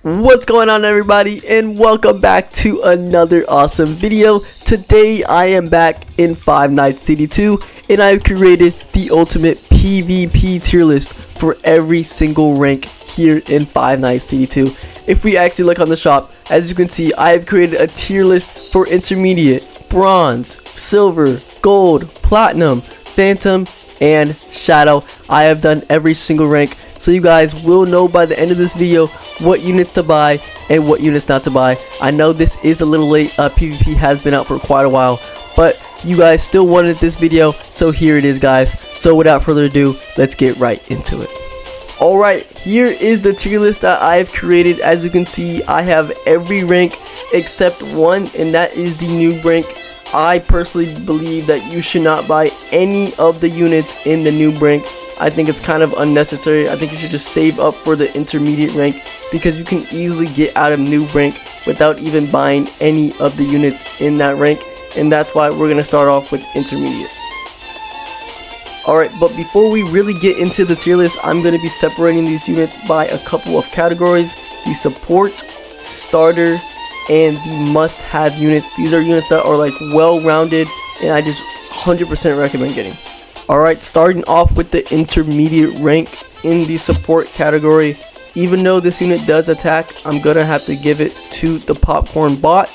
What's going on, everybody, and welcome back to another awesome video. Today I am back in Five Nights at Freddy's 2 and I've created the ultimate PvP tier list for every single rank here in Five Nights at Freddy's 2. If we actually look on the shop, as you can see, I have created a tier list for intermediate, bronze, silver, gold, platinum, phantom, and shadow. I have done every single rank, so you guys will know by the end of this video what units to buy and what units not to buy. I know this is a little late. PvP has been out for quite a while, but you guys still wanted this video, so here it is, guys. So without further ado, let's get right into it. Alright, here is the tier list that I have created. As you can see, I have every rank except one, and that is the noob rank. I personally believe that you should not buy any of the units in the noob rank. I think it's kind of unnecessary. I think you should just save up for the intermediate rank, because you can easily get out of noob rank without even buying any of the units in that rank, and that's why we're going to start off with intermediate. Alright, but before we really get into the tier list, I'm going to be separating these units by a couple of categories: the support, starter, and the must-have units. These are units that are like well-rounded, and I just 100% recommend getting. Alright, starting off with the intermediate rank in the support category. Even though this unit does attack, I'm gonna have to give it to the popcorn bot.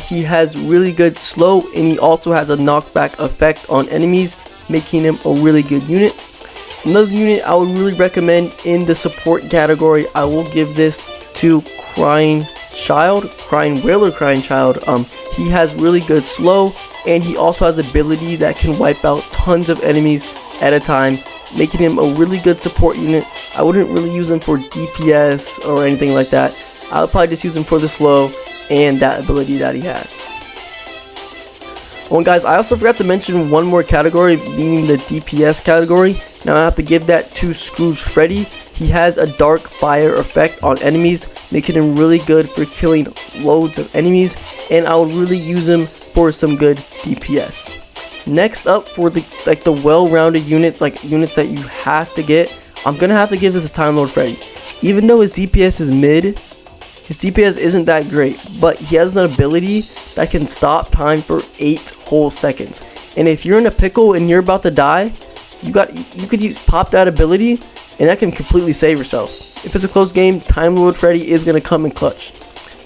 He has really good slow, and he also has a knockback effect on enemies, making him a really good unit. Another unit I would really recommend in the support category, I will give this to Crying Whaler Crying Child. He has really good slow, and he also has ability that can wipe out tons of enemies at a time, making him a really good support unit. I wouldn't really use him for DPS or anything like that. I would probably just use him for the slow and that ability that he has. Oh, and guys, I also forgot to mention one more category, being the DPS category. Now I have to give that to Scrooge Freddy. He has a dark fire effect on enemies, making him really good for killing loads of enemies, and I would really use him for some good DPS. Next up, for the well-rounded units, like units that you have to get, I'm gonna have to give this to Time Lord Freddy. Even though his DPS is mid, his DPS isn't that great, but he has an ability that can stop time for 8 whole seconds. And if you're in a pickle and you're about to die, you could pop that ability, and that can completely save yourself. If it's a close game, Time Lord Freddy is gonna come in clutch.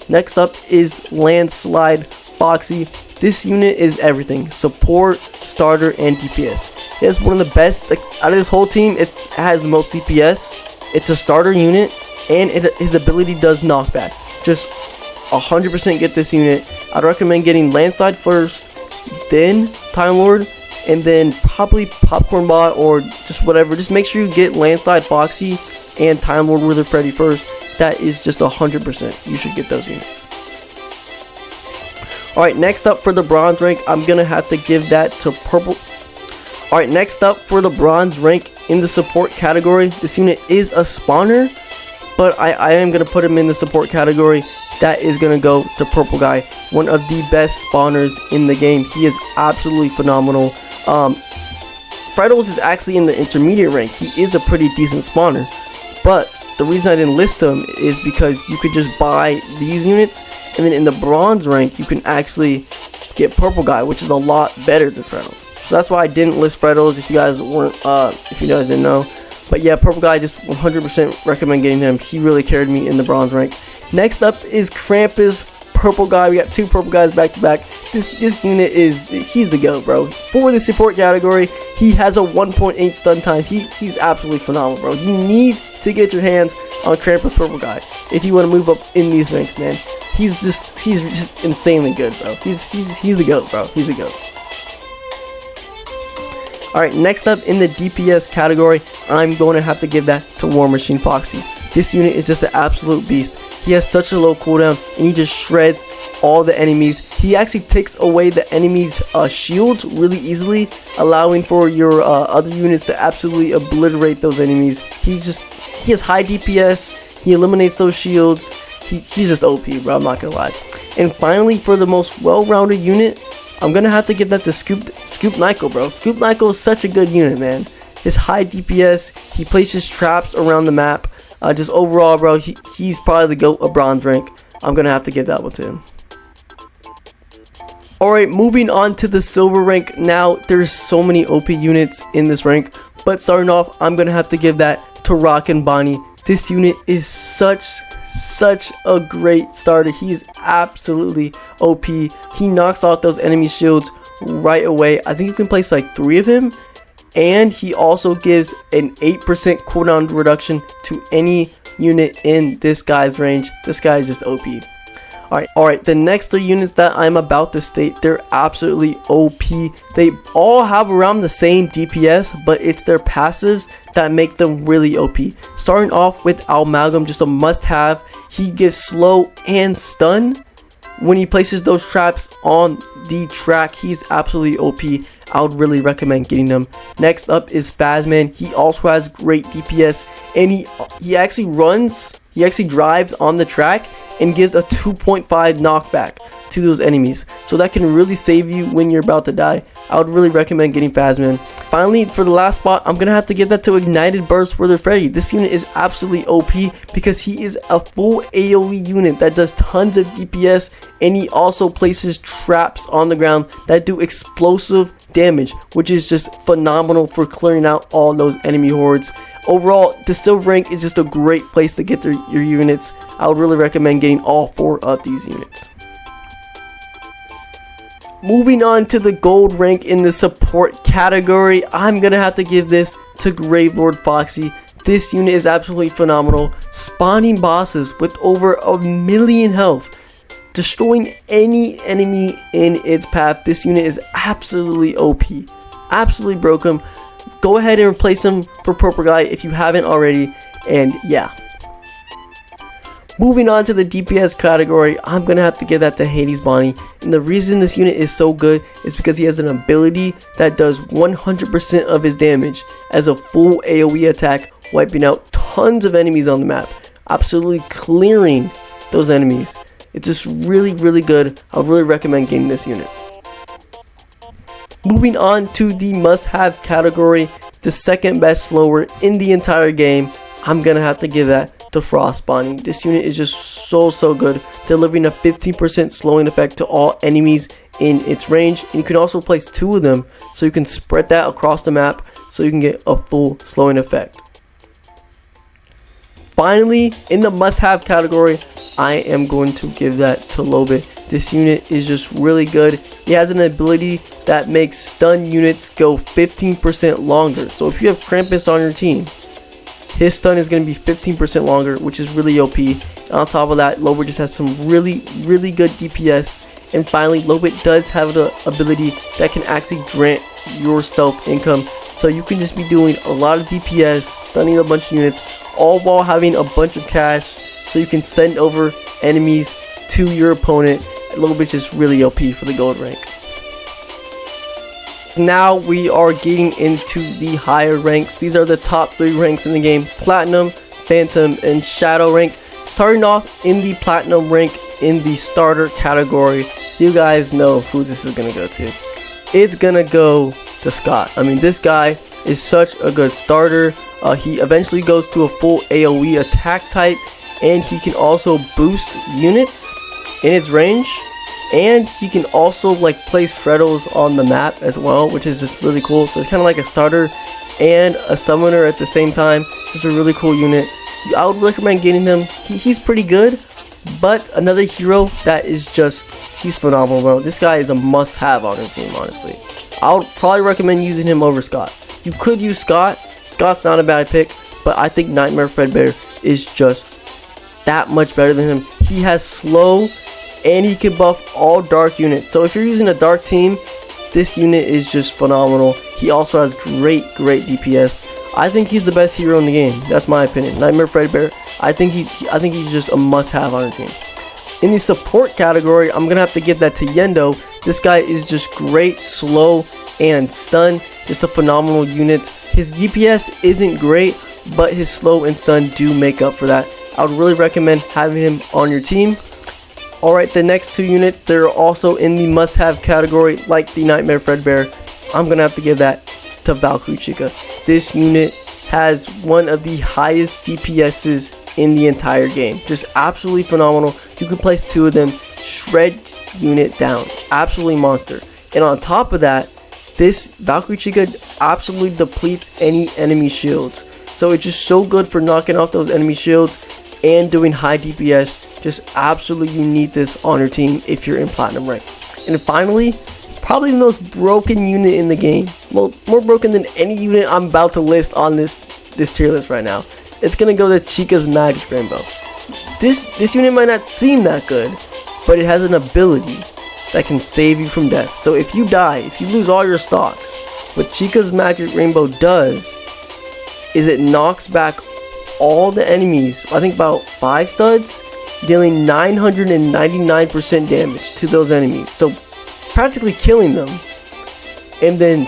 Next up is Landslide Foxy. This unit is everything: support, starter, and DPS. He has one of the best, like, out of this whole team. It has the most DPS. It's a starter unit, and his ability does knockback. Just 100% get this unit. I'd recommend getting Landslide first, then Time Lord, and then probably Popcorn Bot or just whatever. Just make sure you get Landslide Foxy and Time Lord Wither Freddy first. That is just 100%. You should get those units. Alright, next up for the bronze rank, I'm gonna have to give that to Purple. Alright, next up for the bronze rank in the support category, this unit is a spawner, but I am gonna put him in the support category. That is gonna go to Purple Guy, one of the best spawners in the game. He is absolutely phenomenal. Freddles is actually in the intermediate rank. He is a pretty decent spawner, but the reason I didn't list him is because you could just buy these units, and then in the bronze rank you can actually get Purple Guy, which is a lot better than Freddles. So that's why I didn't list Freddles, if you guys didn't know. But yeah, Purple Guy, just 100% recommend getting him. He really carried me in the bronze rank. Next up is Krampus Purple Guy. We got two Purple Guys back to back. This unit he's the GOAT, bro. For the support category, he has a 1.8 stun time. He's absolutely phenomenal, bro. You need to get your hands on Krampus Purple Guy if you want to move up in these ranks, man. He's just insanely good, bro. He's the GOAT, bro. He's a GOAT. Alright, next up in the DPS category, I'm going to have to give that to War Machine Foxy. This unit is just an absolute beast. He has such a low cooldown, and he just shreds all the enemies. He actually takes away the enemies' shields really easily, allowing for your other units to absolutely obliterate those enemies. He has high DPS. He eliminates those shields. He's just OP, bro. I'm not gonna lie. And finally, for the most well-rounded unit, I'm gonna have to give that to Scoop Nyko, bro. Scoop Nyko is such a good unit, man. His high DPS, he places traps around the map. Just overall, bro, he's probably the GOAT of bronze rank. I'm gonna have to give that one to him. Alright, moving on to the silver rank. Now, there's so many OP units in this rank, but starting off, I'm gonna have to give that to Rock and Bonnie. This unit is such a great starter. He is absolutely OP. He knocks out those enemy shields right away. I think you can place like 3 of him, and he also gives an 8% cooldown reduction to any unit in this guy's range. This guy is just OP. Alright, the next 3 units that I'm about to state, they're absolutely OP. They all have around the same DPS, but it's their passives that make them really OP. Starting off with Amalgam, just a must-have. He gives slow and stun. When he places those traps on the track, he's absolutely OP. I would really recommend getting them. Next up is Phasman. He also has great DPS, and he actually drives on the track and gives a 2.5 knockback to those enemies, so that can really save you when you're about to die. I would really recommend getting Phasman. Finally, for the last spot, I'm gonna have to give that to Ignited Burst Wither Freddy. This unit is absolutely OP because he is a full AoE unit that does tons of DPS, and he also places traps on the ground that do explosive damage, which is just phenomenal for clearing out all those enemy hordes. Overall, the silver rank is just a great place to get your units. I would really recommend getting all 4 of these units. Moving on to the gold rank in the support category, I'm gonna have to give this to Gravelord Foxy. This unit is absolutely phenomenal, spawning bosses with over 1,000,000 health, destroying any enemy in its path. This unit is absolutely OP. Absolutely broke him. Go ahead and replace him for Purple Guy if you haven't already, and yeah. Moving on to the DPS category, I'm gonna have to give that to Hades Bonnie, and the reason this unit is so good is because he has an ability that does 100% of his damage as a full AoE attack, wiping out tons of enemies on the map, absolutely clearing those enemies. It's just really good. I would really recommend getting this unit. Moving on to the must-have category, the second best slower in the entire game, I'm gonna have to give that to Frost Bonnie. This unit is just so good, delivering a 15% slowing effect to all enemies in its range, and you can also place 2 of them so you can spread that across the map so you can get a full slowing effect. Finally, in the must-have category, I am going to give that to Lobit. This unit is just really good. He has an ability that makes stun units go 15% longer. So if you have Krampus on your team, his stun is going to be 15% longer, which is really OP. And on top of that, Lobit just has some really good DPS. And finally, Lobit does have the ability that can actually grant yourself income. So you can just be doing a lot of DPS, stunning a bunch of units, all while having a bunch of cash, so you can send over enemies to your opponent. Lobit is really OP for the gold rank. Now we are getting into the higher ranks. These are the top 3 ranks in the game: Platinum, Phantom, and Shadow rank. Starting off in the Platinum rank in the starter category, you guys know who this is gonna go to. It's gonna go to Scott. I mean, this guy is such a good starter. He eventually goes to a full AoE attack type, and he can also boost units in its range, and he can also like place Freddles on the map as well, which is just really cool. So it's kind of like a starter and a summoner at the same time. It's a really cool unit. I would recommend getting him. He's pretty good, but another hero that is just, he's phenomenal, bro. This guy is a must-have on your team, honestly. I would probably recommend using him over Scott. You could use Scott. Scott's not a bad pick, but I think Nightmare Fredbear is just that much better than him. He has slow, and he can buff all dark units. So if you're using a dark team, this unit is just phenomenal. He also has great DPS. I think he's the best hero in the game. That's my opinion. Nightmare Fredbear, I think he's just a must-have on your team. In the support category, I'm gonna have to give that to Yendo. This guy is just great, slow, and stun. Just a phenomenal unit. His DPS isn't great, but his slow and stun do make up for that. I would really recommend having him on your team. Alright, the next 2 units, they're also in the must-have category, like the Nightmare Fredbear. I'm gonna have to give that to Valkyrie Chica. This unit has one of the highest DPSs in the entire game. Just absolutely phenomenal. You can place 2 of them, shred unit down, absolutely monster. And on top of that, this Valkyrie Chica absolutely depletes any enemy shields. So it's just so good for knocking off those enemy shields and doing high DPS. Just absolutely, you need this on your team if you're in platinum rank. And finally, probably the most broken unit in the game, more broken than any unit I'm about to list on this tier list right now. It's gonna go to Chica's Magic Rainbow. This unit might not seem that good, but it has an ability that can save you from death. So if you die, if you lose all your stocks, what Chica's Magic Rainbow does is it knocks back all the enemies, I think about 5 studs, dealing 999% damage to those enemies. So practically killing them, and then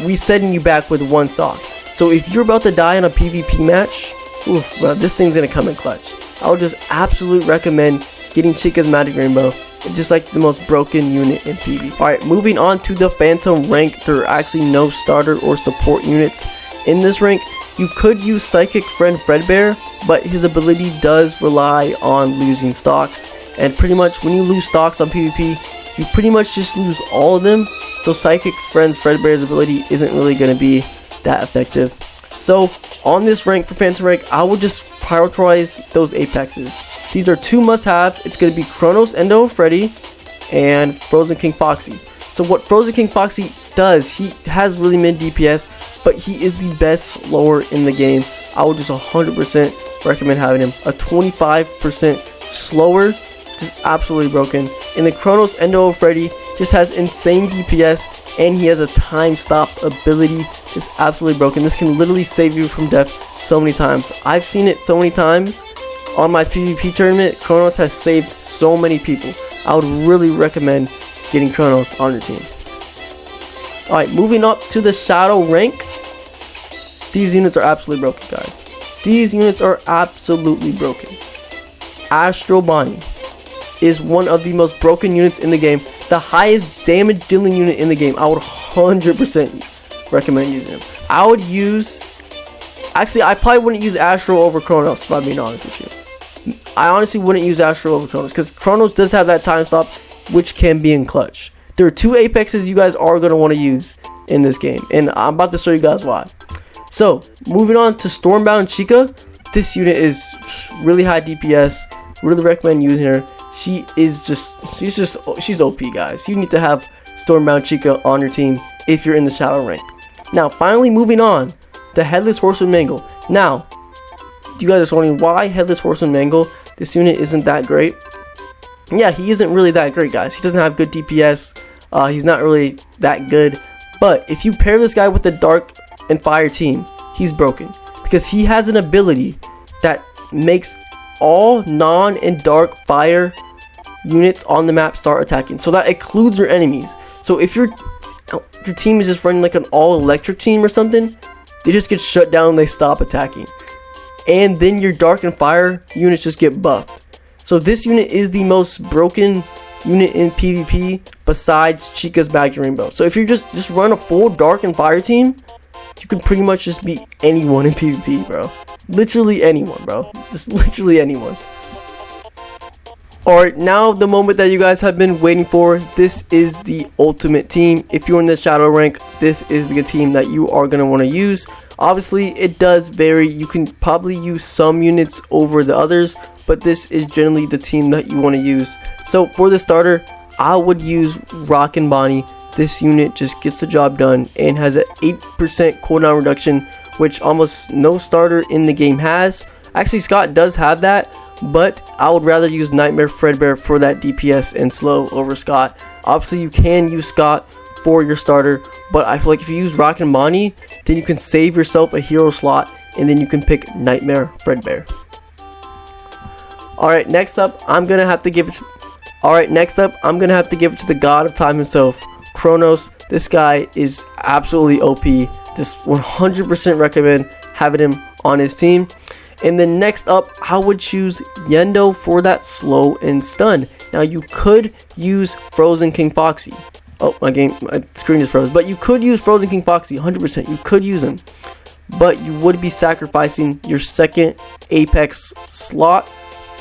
resetting you back with 1 stock. So if you're about to die in a PvP match, oof, bro, this thing's gonna come in clutch. I would just absolutely recommend getting Chica's Magic Rainbow. It's just like the most broken unit in PvP. Alright, moving on to the Phantom rank. There are actually no starter or support units in this rank. You could use Psychic Friend Fredbear, but his ability does rely on losing stocks. And pretty much when you lose stocks on PvP, you pretty much just lose all of them. So Psychic Friend Fredbear's ability isn't really going to be that effective. So on this rank for Phantom rank, I would just prioritize those apexes. These are 2 must-have. It's going to be Chronos Endo Freddy and Frozen King Foxy. So what Frozen King Foxy does, he has really mid DPS, but he is the best slower in the game. I would just 100% recommend having him. A 25% slower, just absolutely broken. And the Chronos Endo Freddy just has insane DPS, and he has a time stop ability. Just absolutely broken. This can literally save you from death so many times. I've seen it so many times on my PvP tournament. Chronos has saved so many people. I would really recommend getting Chronos on your team. Alright, moving up to the Shadow rank. These units are absolutely broken, guys. These units are absolutely broken. Astro Bonnie is one of the most broken units in the game. The highest damage dealing unit in the game. I would 100% recommend using him. I would use... Actually, I probably wouldn't use Astro over Chronos, if I'm being honest with you. I honestly wouldn't use Astro over Chronos, because Chronos does have that time stop, which can be in clutch. There are 2 apexes you guys are going to want to use in this game, and I'm about to show you guys why. So, moving on to Stormbound Chica. This unit is really high DPS. Really recommend using her. She's OP, guys. You need to have Stormbound Chica on your team if you're in the Shadow rank. Now, finally moving on, the Headless Horseman Mangle. Now, you guys are wondering why Headless Horseman Mangle? This unit isn't that great. Yeah, he isn't really that great, guys. He doesn't have good DPS. He's not really that good. But if you pair this guy with the Dark and Fire team, he's broken, because he has an ability that makes all non and dark fire units on the map start attacking. So that includes your enemies. So if your team is just running like an all electric team or something, they just get shut down, they stop attacking. And then your dark and fire units just get buffed. So this unit is the most broken unit in PvP besides Chica's Magic Rainbow. So if you just run a full dark and fire team, you can pretty much just beat anyone in PvP, bro. Literally anyone, bro. Just literally anyone. Alright, now the moment that you guys have been waiting for. This is the ultimate team. If you're in the Shadow rank, this is the team that you are going to want to use. Obviously, it does vary. You can probably use some units over the others, but this is generally the team that you want to use. So for the starter, I would use Rockin' Bonnie. This unit just gets the job done and has an 8% cooldown reduction, which almost no starter in the game has. Actually, Scott does have that, but I would rather use Nightmare Fredbear for that DPS and slow over Scott. Obviously, you can use Scott for your starter, but I feel like if you use Rockin' Bonnie, then you can save yourself a hero slot, and then you can pick Nightmare Fredbear. Alright, next up, I'm gonna have to give it to the God of Time himself, Chronos. This guy is absolutely OP. Just 100% recommend having him on his team. And then next up, I would choose Yendo for that slow and stun. Now you could use Frozen King Foxy. Oh, my screen just froze. But you could use Frozen King Foxy, 100%. You could use him. but you would be sacrificing your second Apex slot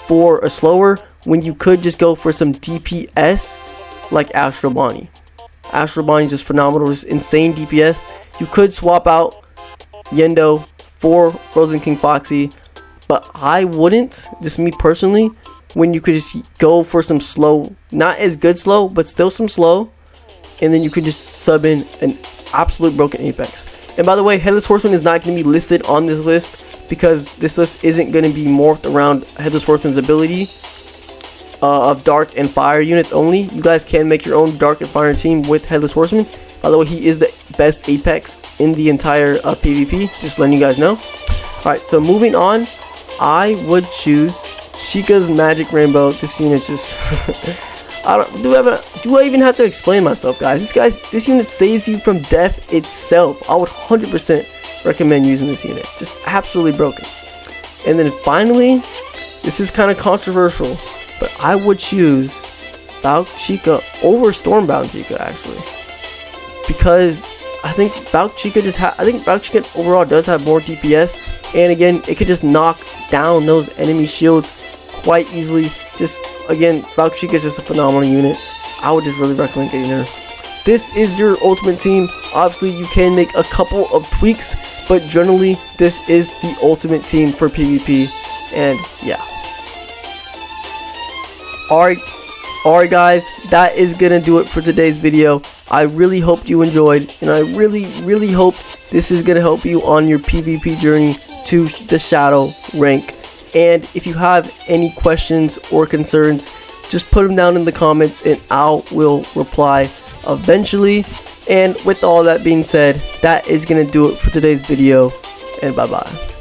for a slower, when you could just go for some DPS like Astro Bonnie. Astro Bonnie is just phenomenal, just insane DPS. You could swap out Yendo for Frozen King Foxy, but I wouldn't, just me personally, when you could just go for some slow, not as good slow, but still some slow, and then you could just sub in an absolute broken Apex. And by the way, Headless Horseman is not going to be listed on this list because this list isn't going to be morphed around Headless Horseman's ability of Dark and Fire units only. You guys can make your own Dark and Fire team with Headless Horseman. By the way, he is the best Apex in the entire PvP, just letting you guys know. Alright, so moving on, I would choose Sheikah's Magic Rainbow. This unit just do I even have to explain myself, guys? This unit saves you from death itself. I would 100% recommend using this unit. Just absolutely broken. And then finally, this is kind of controversial, but I would choose Valk Chica over Stormbound Chica, actually, because I think Valk Chica overall does have more DPS, and again, it could just knock down those enemy shields quite easily. Just again, Valk Chica is just a phenomenal unit. I would just really recommend getting her. This is your ultimate team. Obviously, you can make a couple of tweaks, but generally, this is the ultimate team for PvP. And yeah. Alright guys, that is gonna do it for today's video. I really hope you enjoyed, and I really hope this is gonna help you on your PvP journey to the Shadow rank. And if you have any questions or concerns, just put them down in the comments and I will reply eventually. And with all that being said, that is gonna do it for today's video, and bye bye.